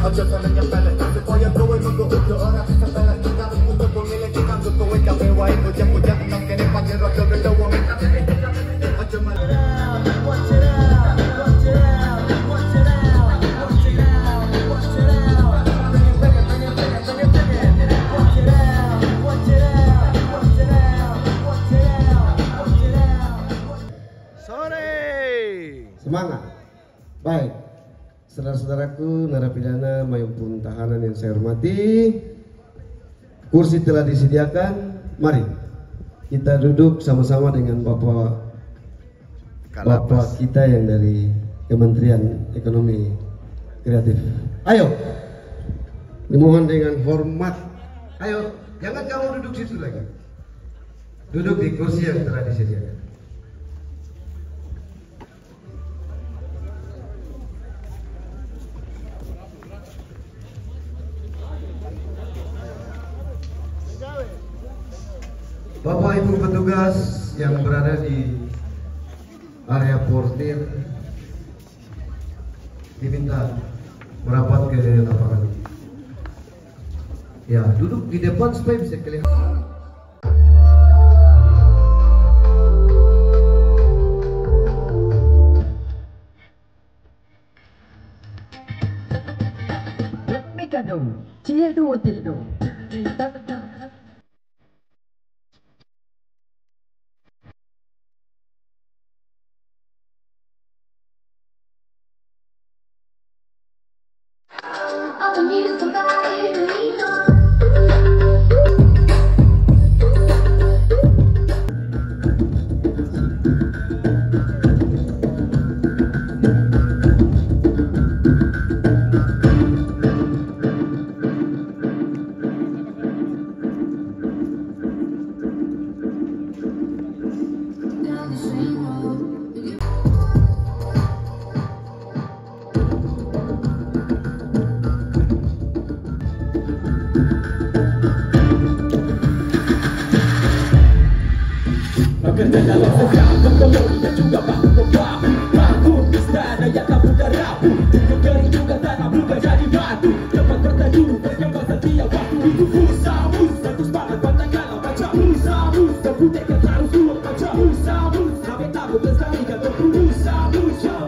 Ojo sampe nyepelek supaya kowe nunggu udo ora sepelek kita untuk pemilih kita untuk kowe gawe wae bocah-bocah nang kene panggil rodo beda wong ojo malah semangat. Baik, saudara-saudaraku narapidana maupun tahanan yang saya hormati, kursi telah disediakan. Mari kita duduk sama-sama dengan bapak kita yang dari Kementerian Ekonomi Kreatif. Ayo, dimohon dengan hormat. Ayo, jangan kamu duduk situ lagi. Duduk di kursi yang telah disediakan. Bapak Ibu petugas yang berada di area portir diminta merapat ke lapangan. Ya, duduk di depan supaya bisa kelihatan. Mekano, Cielo Tino. Bekerja dalam segala bertelur dan juga bahu-bahu bangun istana yang tak mudah rapuh. Kering juga tanah berubah jadi batu. Tempat berteduh berkembang setiap waktu. Itu usahamu satu semangat pantang kalah baca usahamu. Terputekan harus luar baca usahamu. Sampai tabuk lestarikan terpuluh usahamu.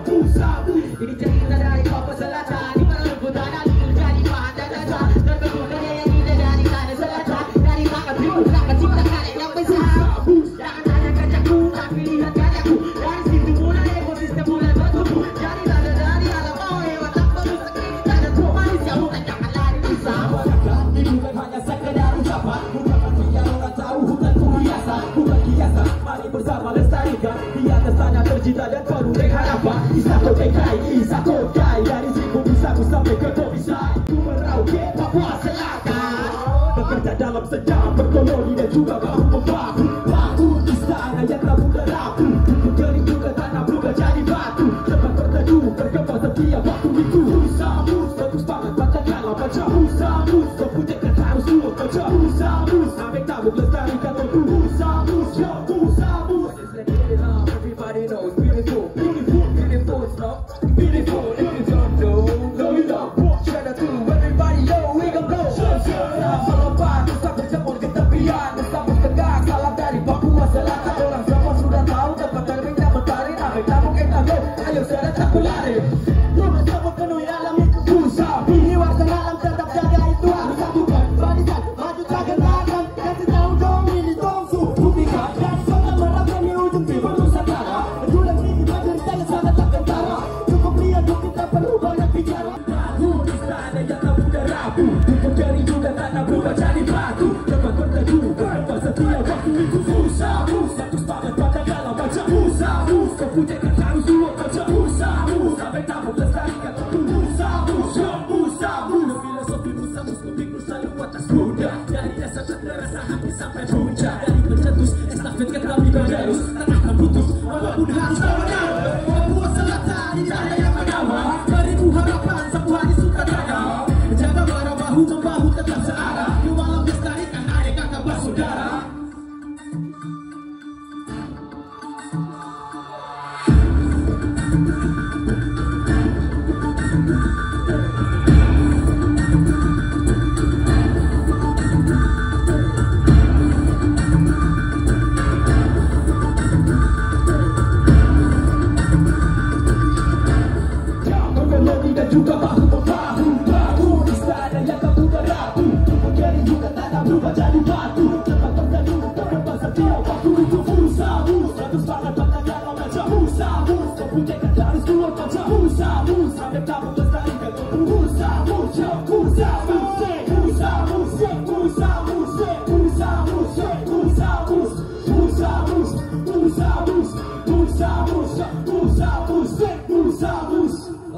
Usahamu ini cerita dari Papua Selatan. Di mana putaran dari bahan dan dasar. Dan berguna yang indah dari tanah selatan. Dari makan biru dapat ciptakan yang besar. Pilihan karyaku dari situ mulai ekosistem mulai bertumbuh. Jadi tanda dari alam bawah hewan tak merusak ini tanda tua manusia bukan jangan lari bersama. Ini bukan hanya sekedar ucapan, ucapan biar orang tahu hutan ku biasa, bukan kiasan. Mari bersama lestarikan di atas tanah tercipta dan penuh dengan harapan. Isako DKI, Isako Kai dari Sibu Bisaku sampai ke Tobisai. Ku merauke Papua Selatan, bekerja dalam sedang berkoloni dan juga bahu membahu. Bangun istana yang tak mudah rapuh. Kering juga tanah berubah jadi batu. Tempat berteduh berkembang setiap waktu. Itu usahamu satu semangat pantang kalah baca usahamu. Terputekan harus luar baca usahamu. Sampai tabuk lestarikan tentu usahamu. Usahamu. Everybody knows beautiful, beautiful, beautiful, stop, beautiful. If you don't know, know you know. Shout out to everybody, yo, we gon' go. Melompat, tetap berjemur ke tepian. Bersambut tegak, salam dari Papua Selatan. Orang semua sudah tahu tempat terbang dan mentari. Ambil tabung kita go, ayo sedang tak lari. Rumah semua penuhi alam itu susah. Jiwa alam tetap jaga itu harus satukan. Barisan, maju tak gentarkan. Kasih tahu dong ini tongsu. Buktikan dan soal merangkam di ujung timur Nusantara. Julang tinggi menderita yang sangat tak kentara. Cukup lihat dong kita perlu banyak bicara. Bangun istana yang tak mudah rapuh. Kering juga tanah berubah jadi batu. Tempat berteduh berkembang setiap waktu. Itu usahamu satu semangat pantang kalah baca usahamu. Terputekan harus luar baca usahamu. Sampai tabuk lestarikan tentu usahamu. Usahamu filosofi musamu lebih selalu atas kuda. Dari dasar tak terasa hati sampai puncak. Dari bercetus estafet ke kami berderus. Tak akan putus walaupun harus berdarah. Papua Selatan di cara yang bernama. Beribu harapan satu hari sukacita. Jaga bara bahu membahu tetap searah. Di malam lestarikan adik kakak bersaudara.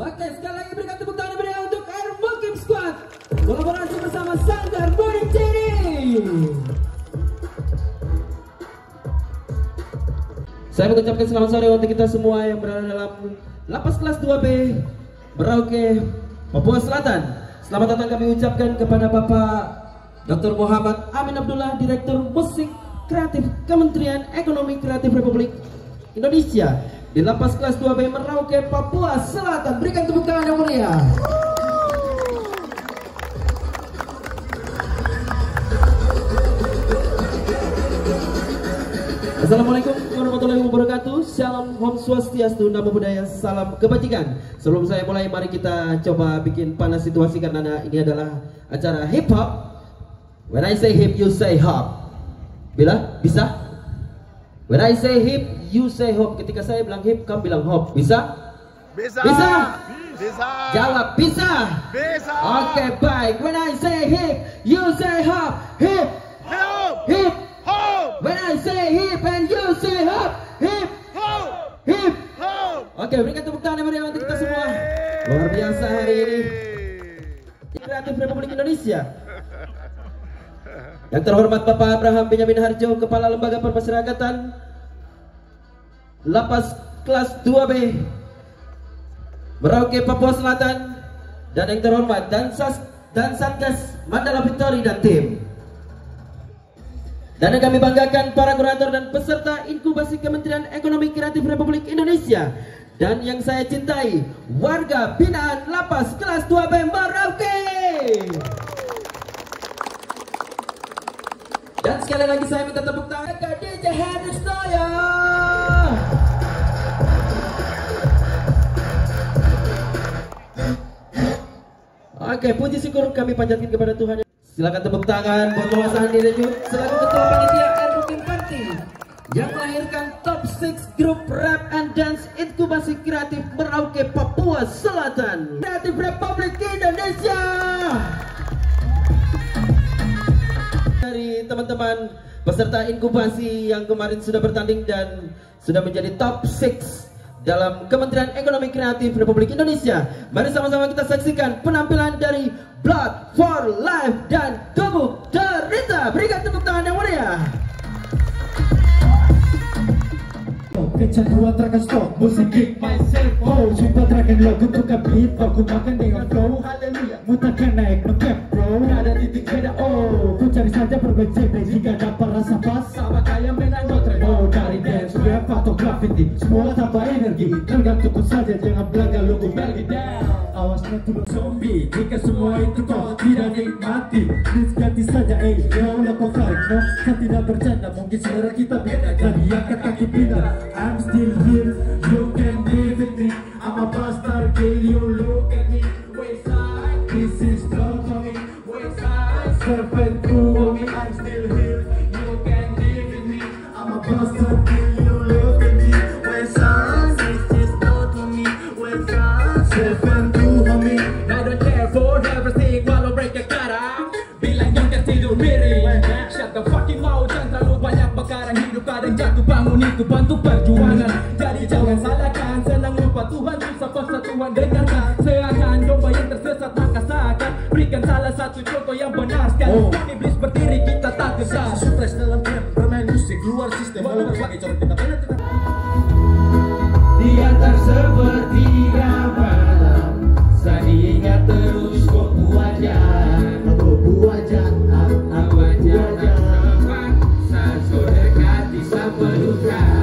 Oke, sekali lagi berikan tepuk tangan meriah untuk Air Mukim Squad kolaborasi bersama Sanggar Boring Team. Saya mengucapkan selamat sore untuk kita semua yang berada dalam lapas kelas 2B Merauke, Papua Selatan. Selamat datang kami ucapkan kepada Bapak Dr. Muhammad Amin Abdullah, Direktur Musik Kreatif Kementerian Ekonomi Kreatif Republik Indonesia di lapas kelas 2B Merauke, Papua Selatan. Berikan tepuk tangan yang meriah. Assalamualaikum warahmatullahi wabarakatuh. Shalom, Om Swastiastu, Namo Buddhaya, salam kebajikan. Sebelum saya mulai, mari kita coba bikin panas situasi karena ini adalah acara hip hop. When I say hip, you say hop. Bila? Bisa? When I say hip, you say hop. Ketika saya bilang hip, kamu bilang hop. Bisa? Bisa. Bisa? Bisa. Jawab, bisa? Bisa. Oke, baik. When I say hip, you say hop. Hip. Hip. Hip. Hop. When I say hip and you say hop. Hip. Hop. Hip. Hop. Oke, berikan tepuk tangan yang meriah untuk kita semua. Luar biasa hari ini. Kreatif Republik Indonesia. Yang terhormat Bapak Abraham Benyamin Harjo, Kepala Lembaga Permasyarakatan Lapas Kelas 2B Merauke, Papua Selatan. Dan yang terhormat dan Satgas Mandala Victory dan tim. Dan yang kami banggakan para kurator dan peserta inkubasi Kementerian Ekonomi Kreatif Republik Indonesia. Dan yang saya cintai, warga binaan Lapas Kelas 2B Merauke. Dan sekali lagi saya minta tepuk tangan ke DJ Hendrik Noya. Oke, puji syukur kami panjatkan kepada Tuhan. Silakan tepuk tangan buat Bapak Sandi Rejut selaku Ketua Panitia Air Mukim Party yang melahirkan top 6 grup rap and dance inkubasi kreatif Merauke, Papua Selatan, Kreatif Republik Indonesia. Dari teman-teman peserta inkubasi yang kemarin sudah bertanding dan sudah menjadi top 6 dalam Kementerian Ekonomi Kreatif Republik Indonesia. Mari sama-sama kita saksikan penampilan dari Blood for Life dan Gebuk Derita. Berikan tepuk tangan yang meriah. Kecanduan track and stop, musik kick myself. Oh, jumpa track and lock untuk beat, aku makan dengan flow. Haleluya, mutakan naik no-cap bro. Ada titik beda, oh, ku cari saja perbedaan. Jika dapat rasa pas, sama kayak menang ngotrek. Oh, dari dance, rap atau graffiti, semua tambah energi. Tergantung saja, jangan belanja logo belgi down. Awas nanti zombie, jika semua itu kau tidak nikmati. Please ganti saja, ya Allah kau farik, no. Saya tidak bercanda, mungkin selera kita beda. Jadi angkat kaki pindah. I'm still here, you can live with me. I'm a bastard, till you look at me. Wayside, this is love for me. Wayside, serpent through me. I'm still here, you can live with me. I'm a bastard, till you look at me. Wayside, this is love for me. Wayside, serpent through me. I don't care for everything, walau mereka garang. Bilang yang kan tidur miring. Shut the fucking mouth, jangan terlalu banyak bakaran. Hidup kadang jatuh bangun itu bantu perjuangan. Jadi jangan salahkan, senang lupa Tuhan. Susah persatuan dengarkan. Seakan domba yang tersesat maka seakan berikan salah satu contoh yang benar sekali. Iblis berdiri kita tak kesal. Sukses dalam game bermain musik luar sistem. Walau berbagai corak kita benar. Dia tak seperti malam. Saya ingat terus kok wajah. Aku wajah. Aku wajah. Saat so dekat bisa pelukan.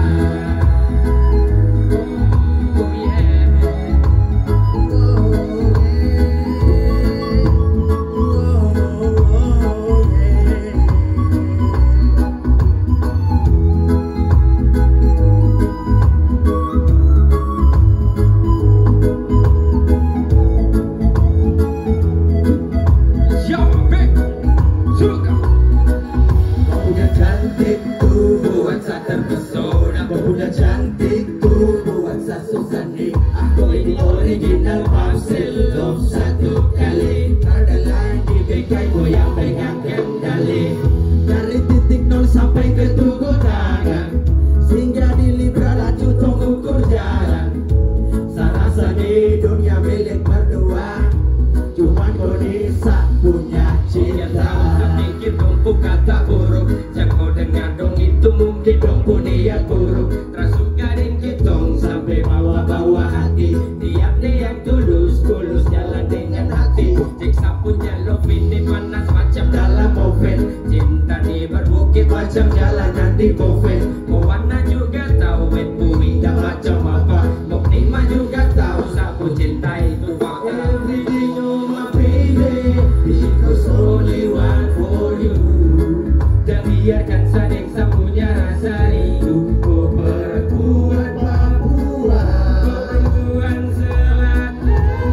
biarkan saling sambungnya rasa rindu. Oh perempuan Papua, perempuan selatan,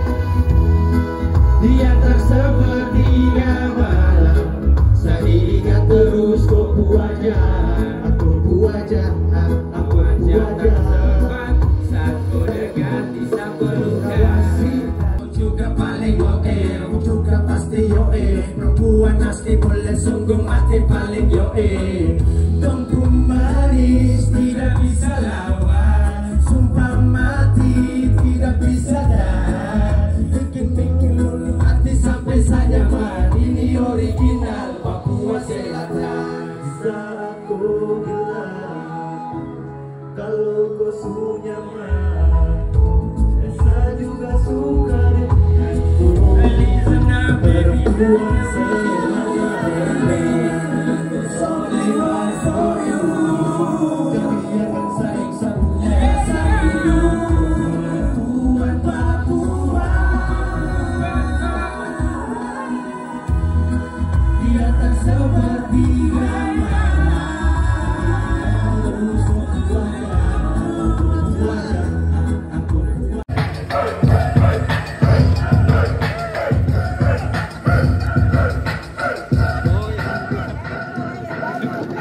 dia tak sepertiga malam. Saya ingat terus kopu wajah, kopu wajah, aku wajah tak sempat saat kau dekat di sapelukan. Kau juga paling oke, kau juga pasti yoe. Perempuan asli boleh sungguh mati paling yoe. Dongku manis tidak bisa lawan, sumpah mati tidak bisa dah. Bikin lulu hati sampai saya nyaman. Ini original Papua Selatan. Saat kau bilang kalau kau su nyaman, saya juga suka denganku. Perempuan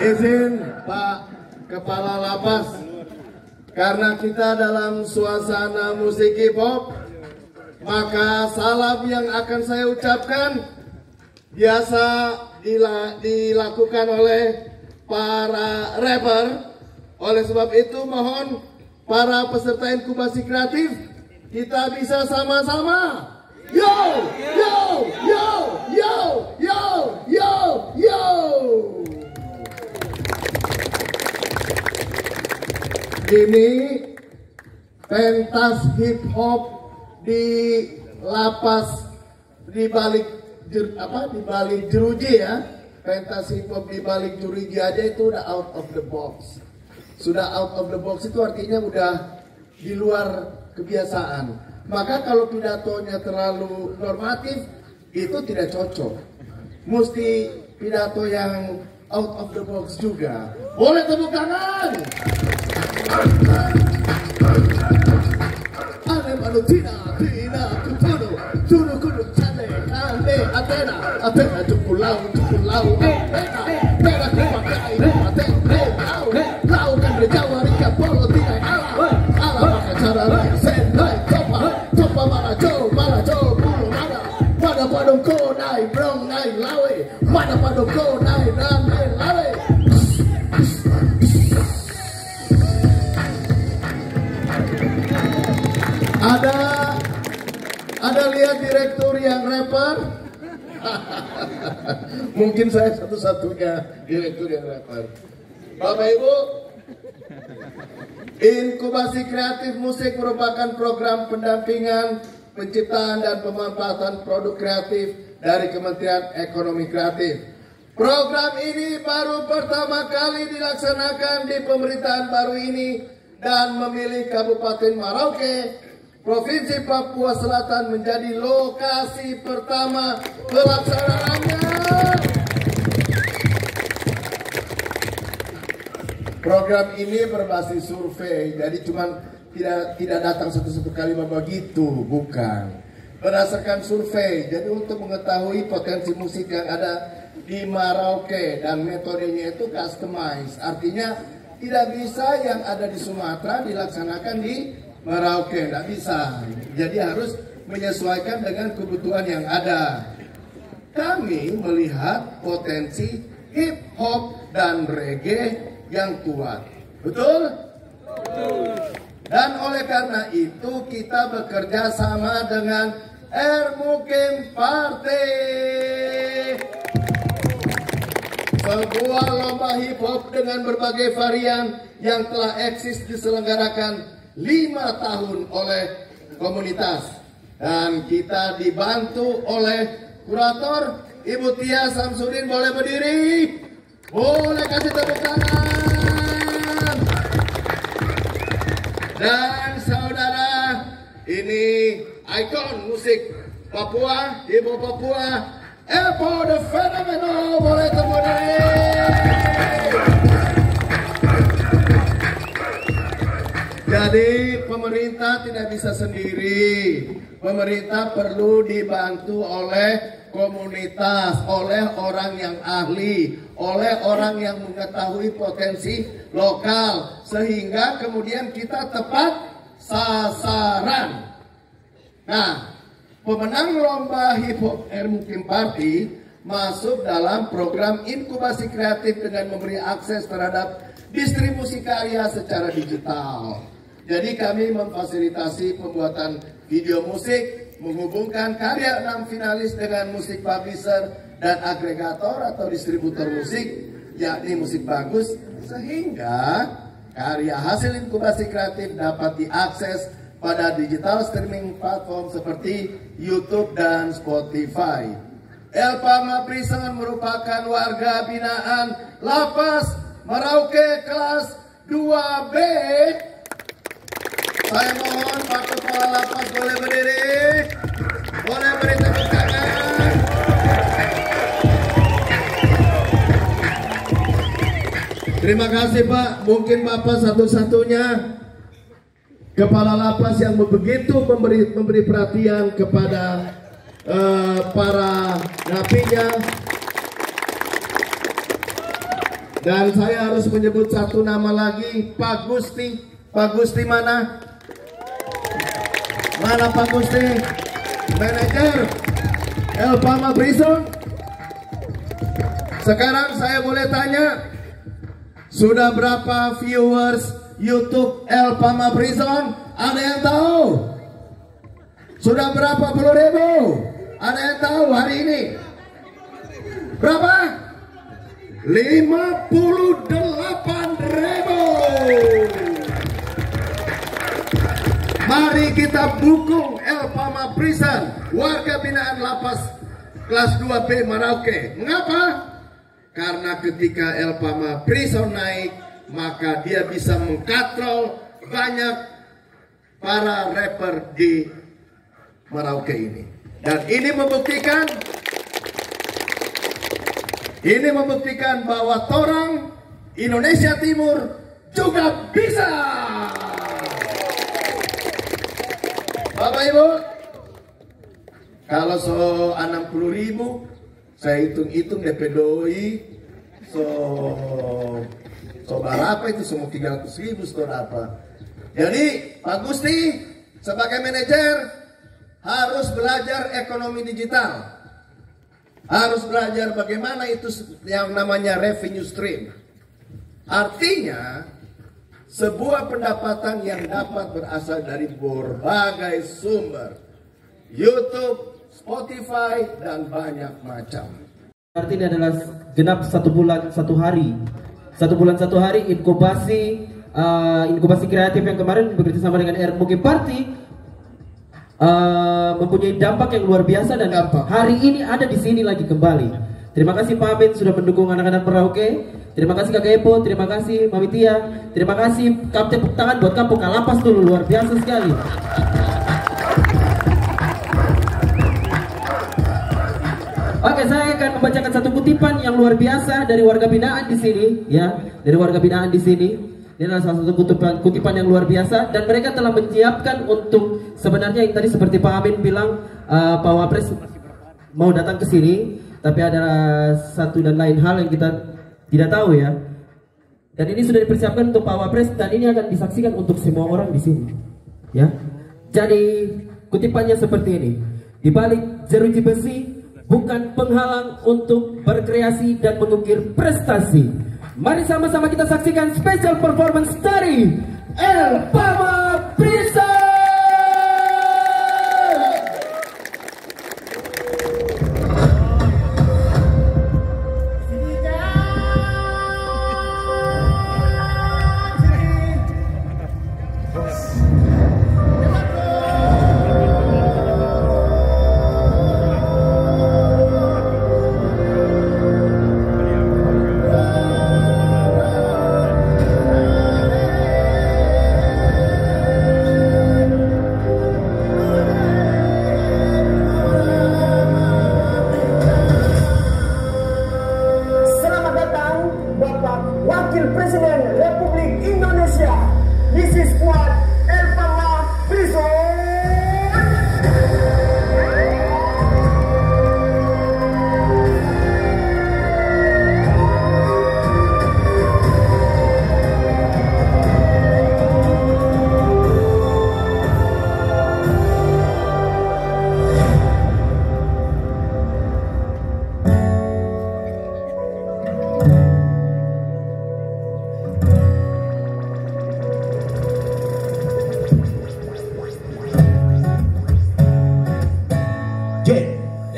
Izin Pak Kepala Lapas, karena kita dalam suasana musik hip hop, maka salam yang akan saya ucapkan biasa dilakukan oleh para rapper. Oleh sebab itu mohon para peserta inkubasi kreatif kita bisa sama-sama yo yo yo yo yo yo yo. Ini pentas hip hop di lapas di balik jeruji ya. Pentas hip hop di balik jeruji aja itu udah out of the box. Sudah out of the box itu artinya udah di luar kebiasaan. Maka kalau pidatonya terlalu normatif itu tidak cocok. Mesti pidato yang out of the box juga. Boleh tepuk tangan. Ane manutina tina kutuno tuno kuno chale ane atena atena tukulau atena kupakai atena lau kan rejawa rika polo tina ala maka cara senai topa malajo pulu mana padong ko nai brong nai lawe mana padong ko nai lawe. Ada lihat direktur yang rapper? Mungkin saya satu-satunya direktur yang rapper. Bapak Ibu, inkubasi kreatif musik merupakan program pendampingan, penciptaan dan pemanfaatan produk kreatif dari Kementerian Ekonomi Kreatif. Program ini baru pertama kali dilaksanakan di pemerintahan baru ini dan memilih Kabupaten Merauke, Provinsi Papua Selatan menjadi lokasi pertama pelaksanaannya. Program ini berbasis survei, jadi cuman tidak datang satu kali begitu, bukan. Berdasarkan survei, jadi untuk mengetahui potensi musik yang ada di Merauke dan metodenya itu customized, artinya tidak bisa yang ada di Sumatera dilaksanakan di Merauke, tidak bisa. Jadi harus menyesuaikan dengan kebutuhan yang ada. Kami melihat potensi hip hop dan reggae yang kuat. Betul? Betul. Dan oleh karena itu kita bekerja sama dengan Ermukim Party, sebuah lomba hip hop dengan berbagai varian yang telah eksis diselenggarakan 5 tahun oleh komunitas, dan kita dibantu oleh kurator Ibu Tia Samsudin. Boleh berdiri, boleh kasih tepuk tangan. Dan saudara, ini ikon musik Papua, Ibu Papua, Elpo the Phenomenal, boleh tepuk diri. Jadi pemerintah tidak bisa sendiri. Pemerintah perlu dibantu oleh komunitas, oleh orang yang ahli, oleh orang yang mengetahui potensi lokal, sehingga kemudian kita tepat sasaran. Nah, pemenang lomba hip hop Mukim Party masuk dalam program inkubasi kreatif dengan memberi akses terhadap distribusi karya secara digital. Jadi kami memfasilitasi pembuatan video musik, menghubungkan karya 6 finalis dengan musik publisher dan agregator atau distributor musik, yakni musik bagus, sehingga karya hasil inkubasi kreatif dapat diakses pada digital streaming platform seperti YouTube dan Spotify. Elpama Prison merupakan warga binaan Lapas Merauke kelas 2B. Saya mohon Pak Kepala Lapas boleh berdiri, boleh beri tepuk tangan. Terima kasih Pak, mungkin Bapak satu-satunya Kepala Lapas yang begitu memberi perhatian kepada para napinya. Dan saya harus menyebut satu nama lagi, Pak Gusti. Pak Gusti mana? Mana Pak Gusti? Manajer Elpama Prison. Sekarang saya boleh tanya, sudah berapa viewers YouTube Elpama Prison? Ada yang tahu? Sudah berapa puluh ribu? Ada yang tahu hari ini? Berapa? 58.000. Mari kita dukung Elpama Prison, warga binaan Lapas kelas 2B Merauke. Mengapa? Karena ketika Elpama Prison naik, maka dia bisa mengkatrol banyak para rapper di Merauke ini. Dan ini membuktikan bahwa torang Indonesia Timur juga bisa. Bapak Ibu, kalau so 60.000, saya hitung-hitung DP doi, so berapa itu, semua 300.000 setelah apa. Jadi Pak Gusti sebagai manajer harus belajar ekonomi digital, harus belajar bagaimana itu yang namanya revenue stream. Artinya sebuah pendapatan yang dapat berasal dari berbagai sumber, YouTube, Spotify, dan banyak macam. Arti ini adalah genap 1 bulan 1 hari. 1 bulan 1 hari inkubasi kreatif yang kemarin bekerja sama dengan Mukim Party mempunyai dampak yang luar biasa dan hari ini ada di sini lagi kembali. Terima kasih Pak Amin sudah mendukung anak-anak Merauke. Terima kasih Kak Epo, terima kasih Mami Tia, terima kasih Kapten tepuk tangan buat Kampung Kalapas dulu, luar biasa sekali. Oke, saya akan membacakan satu kutipan yang luar biasa dari warga binaan di sini, ya, dari warga binaan di sini. Ini adalah salah satu kutipan yang luar biasa dan mereka telah menyiapkan untuk sebenarnya yang tadi seperti Pak Amin bilang Pak Wapres mau datang ke sini, tapi ada satu dan lain hal yang kita tidak tahu ya. Dan ini sudah dipersiapkan untuk Pak Wapres dan ini akan disaksikan untuk semua orang di sini. Ya. Jadi kutipannya seperti ini. Di balik jeruji besi bukan penghalang untuk berkreasi dan mengukir prestasi. Mari sama-sama kita saksikan special performance dari Elpama Prison.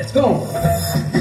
Let's go.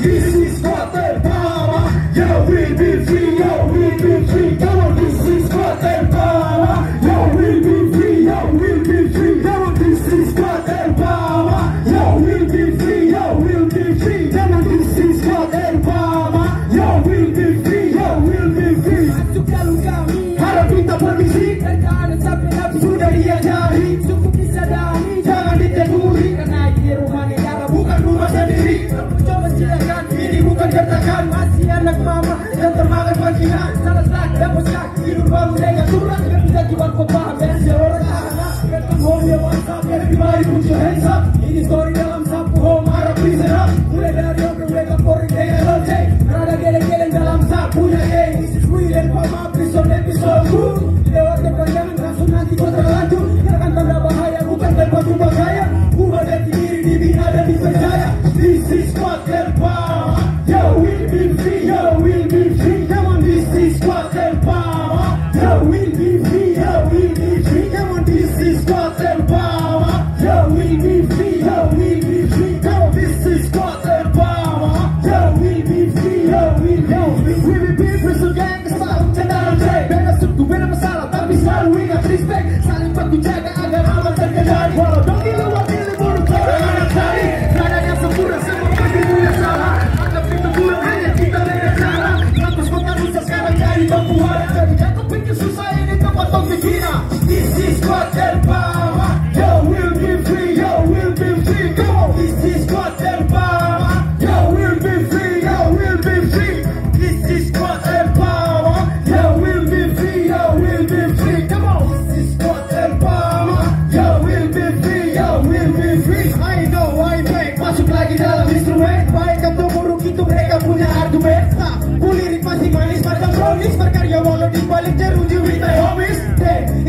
This is what el power. Yo, we'll be free. Yo, we'll be free. Come on, this is what el power. Yo, we'll be free. Yo, we'll be free. Come on, this is what el power. Yo, we'll be free. Yo, we'll be free. Come on, this is what el power. Yo, we'll be free. Yo, we'll be free. Masuk jalur kami. Harap minta permisi. Bertahan sampai habis sudah diajari. Cukup disadari. Jangan diteguri. Karena ini rumah negara bukan rumah sendiri. Coba silakan, ini bukan gertakan. Masih anak mama dan termakan panggilan. Salah sak, dapat sak, hidup baru dengan surat. Gak bisa jiwa kau paham, dan seorang anak. Ketemu home ya WhatsApp, everybody put your hands up. Ini story dalam sapu home, harap please up. Mulai dari obrol mereka pouring dengan lonce. Rada geleng-geleng dalam sapunya geng. This is real and pama, episode good. Lewat kepanjangan langsung nanti kau terlanjur. Jangan tanda bahaya, bukan tanpa jumpa gaya. Ubah jati diri, dibina dan dipercaya. This is what el power. Yo, we'll be free. Yo, we'll be free. Come on, this is what el power. Yo, we'll be free. Yo, we'll be free. Come on, this is what el power. Yo, we'll be free. Yo, we'll be free. Come on, this is what el power. Yo, we'll be free. Yo, we'll be free. We'll be free. So gang, selalu cendaran cek. Beda suku, beda masalah, tapi selalu ingat respect. Saling bantu jaga agar aman terkendali. Walau dong di luar diri buruk, orang anak tadi. Nadanya sempurna, semua pasti punya salah. Anggap itu buruk, hanya kita beda cara. Lantas kota Nusa sekarang jadi Papua. Jadi jatuh pikir susah ini tempat pemikiran. This is what el power. Yo, we'll be free. Yo, we'll be free. Come on, this is what el power. Yo, we'll be free. Yo, we'll be free. This is what el power. Yo, we'll be free. Yo, we'll be free. Come on, this is what el power. Yo, we'll be free. Yo, we'll be free. I know, I make. Masuk lagi dalam instrumen. Baik atau buruk itu mereka punya argumen. Nah, lirik masih manis macam brownies. Berkarya walau dibalik jeruji with homies.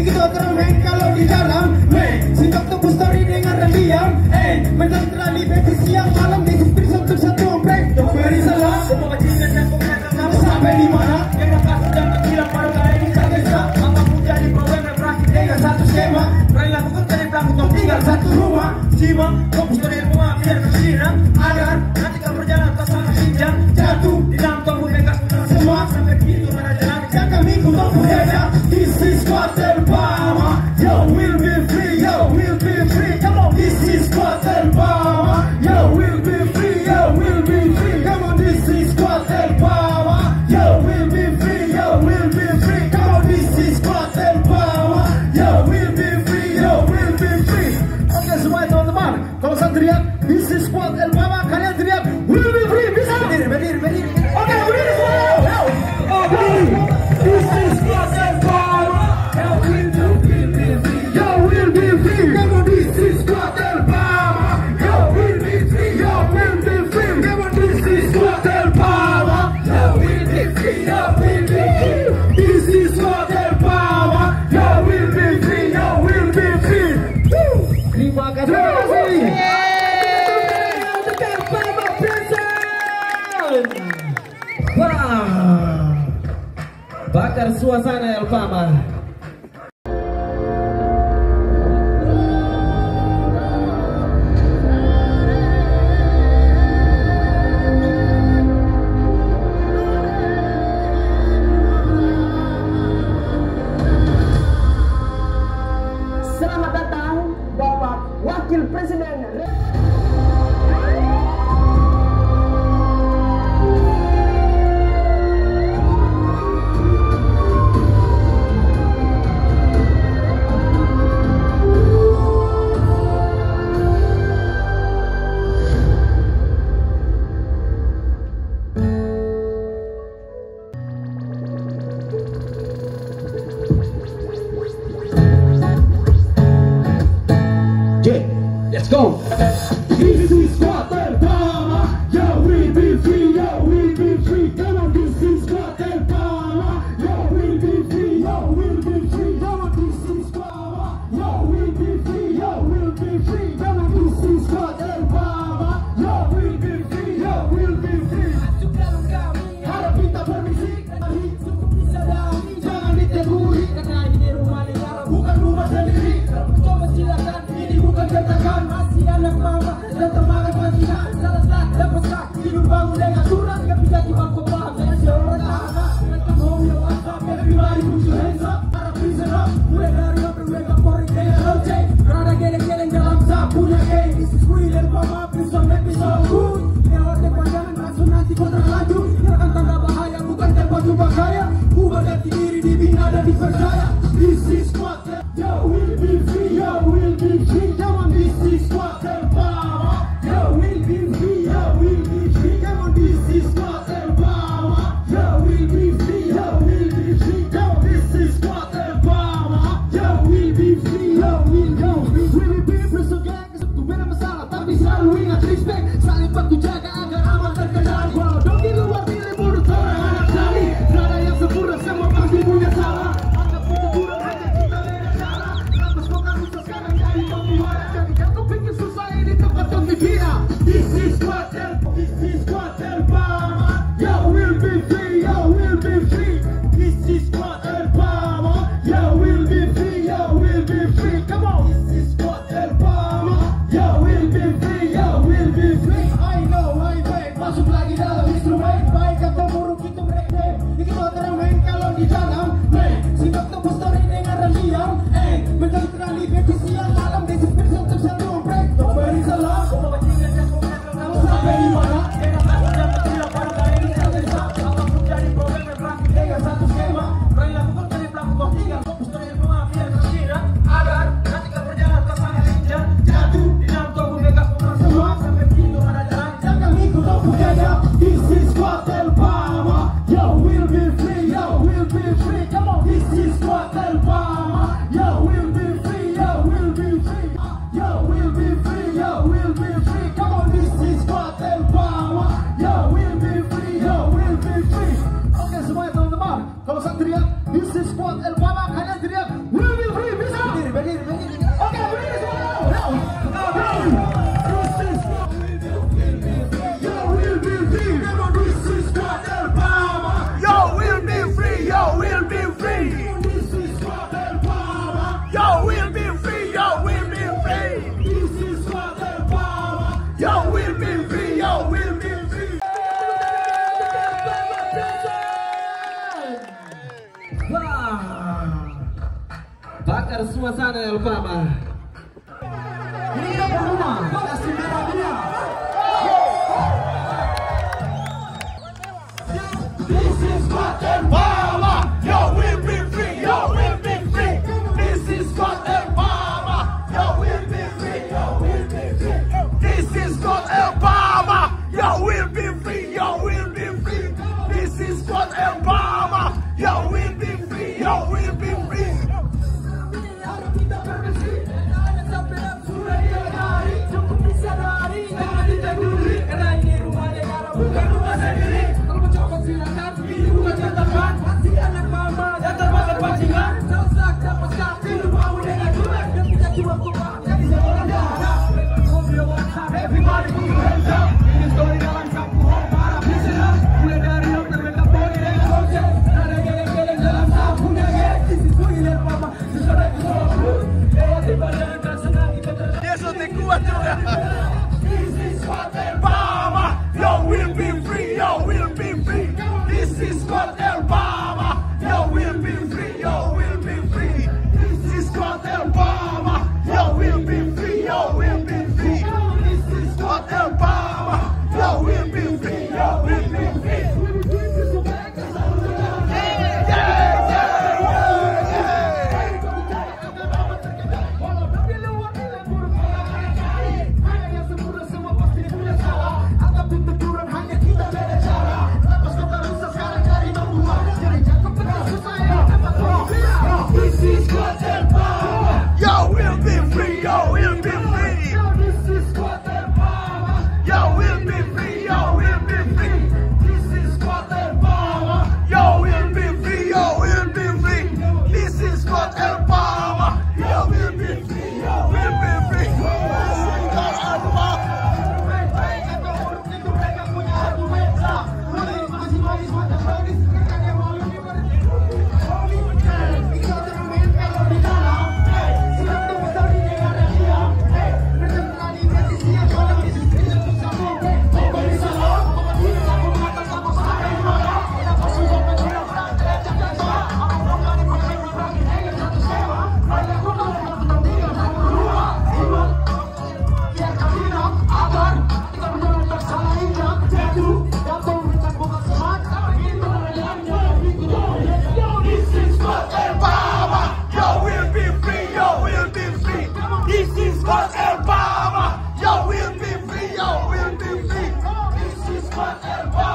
Kita terang kalau di dalam. Sikap tebus story dengan diam. Menang terali baby siang malam. This is prison untuk satu ombrek. Don't beri salah. Semua bajingan dan pengalaman sampai di mana. Yang makasih dan terkilang pada kali ini tak bisa. Apapun jadi problem yang berakhir dengan satu skema. Berani lakukan dari belakang untuk tinggal satu rumah. Simak, fokus dari rumah biar bersinar. Agar nanti kau berjalan tak sama sinjang. Jatuh di dalam tubuh bekas semua. Sampai begitu mana jalan yang kami kutuk budaya. This is what el power. Yo, we'll be free. Yo, we'll be free. Come on, this is what el power. Yo, we'll be free. Yo, we'll be free. Come on, this is what el power. Yo, we'll be free. Yo, we'll be free. Come on, this is what el power. Yo, we'll be free. Yo, we'll be free. Oke semua teman-teman, kalau saya teriak this is what el power, kalian teriak we'll be free. Bisa? Berdiri. Oke, berdiri semua. Oke, this is what el power. Yo, we'll be free. Yo, we'll be free. Come on, this is what el power. Yo, we'll be free. Yo, we'll be free. Come on, this is what el power. Yo, we'll be free. Yo, we'll be free. This is what el power. Yo, we'll be free. Yo, we'll be free. Terima kasih. Bakar suasana El Pama. Selamat datang Bapak Wakil Presiden. Let's go. This is what el power. Yo, we'll be free. Yo, we'll be free. Come on, this is what el power. Yo, we'll be free. Yo, we'll be free. Come on, this is power. Yo, we'll be free. Yo, we'll be free. Come on, this is what el power. Yo, we'll be free. Yo, we'll be free. Masuk dalam kami. Harap minta permisi. Cukup disadari. Jangan diteguri. Karena ini rumah negara bukan rumah sendiri. Coba silakan. Ini bukan gertakan. Masih anak mama dan termakan panggilan. Salah sak. dengan surat gak bisa cuma kau paham dengan seorang tahanan. Mereka mau yang WhatsApp, everybody put your hands up. Para prison up, mulai dari mereka pouring kayak LJ. Rada geleng-geleng dalam sapunya geng. This is real and mama, please don't make me so good. Lewat depan jangan langsung nanti kau terlaju. Gerakan tanda bahaya, bukan tempat jumpa kaya. Ubah ganti diri, dibina dan dipercaya. This is what yo will be free, yo will be free. Come on, this is what power. Yo will be free, yo will be free. Come on, this is what power. Yo will be free, yo will be free. Come on, this is what power. Yo will be free, yo will be free. We be free, so gang, itu beda masalah, tapi selalu ingat respect. Saling bantu jaga agar aman terkendali. Walau dong di luar diri mulut orang anak kali. Rada yang sempurna, semua pasti punya salah. Anggap kita kurang aja, kita beda cara. Lantas kau kan bisa sekarang jadi pembuara. Jadi kan kau pikir susah ini tempat kau dikira. This is what power. Yo will be free, yo will be free. This is what power. Yo will be free, yo will be free. Come on. This is what power. Yo will be free, yo will be free. I know, I baik. Masuk lagi dalam instrumen. Baik atau buruk itu mereka. Ini mau termain kalau di dalam. Si dokter poster ini dengan diam. Menjadi terali efisien dalam deskripsi untuk satu break. Kau beri salam. Kau mau bacakan dan kau kamu sampai di mana? Enak dan tidak pada kali ini saya bisa. Apapun jadi program yang praktik dengan satu skema. Kau lakukan dari pelaku tinggal. Poster yang memaafkan terkira. Agar nanti kau berjalan ke sana ninja. Jatuh di dalam tubuh mereka pernah semua. Sampai pintu ada jalan. Jangan ikut aku jaga. This is what power. Yo will be free, yo will be free. Come on, this is what power. Yo will be free, yo will be free. Yo will be free, yo will be free. Come on, this is what power. Yo will be free, yo will be free. Oke semuanya teman-teman, kalau saya teriak this is what power, kalian teriak will be free, bisa? Berdiri. Oke, berdiri semua. This is what yo will be free. Come on, this is what power. Yo will be free, yo will be free. This is what power. Yo will be free, yo will be free. This is what power. Yo will be free, yo will be free. Wah, bakar suasana Alabama. Ini kita rumah, kasih merah dia. This is what Mama, yo will be free, yo will be free. This is God and Mama, yo will be free, yo will be free. This is God and Mama, yo will be free, yo will be free. This is God and Mama, yo will be free, yo will be free. Everybody put your hands up. Ini story dalam sapu home para prisoner. Mulai dari dokter mereka poli dan soldier. Ada geleng-geleng dalam sapunya geng. This is real and mama. Sesuai dengan lewat di badan dan senang kita Dia suntik kuat juga. This is what Mama, yo will be free. got El Bama.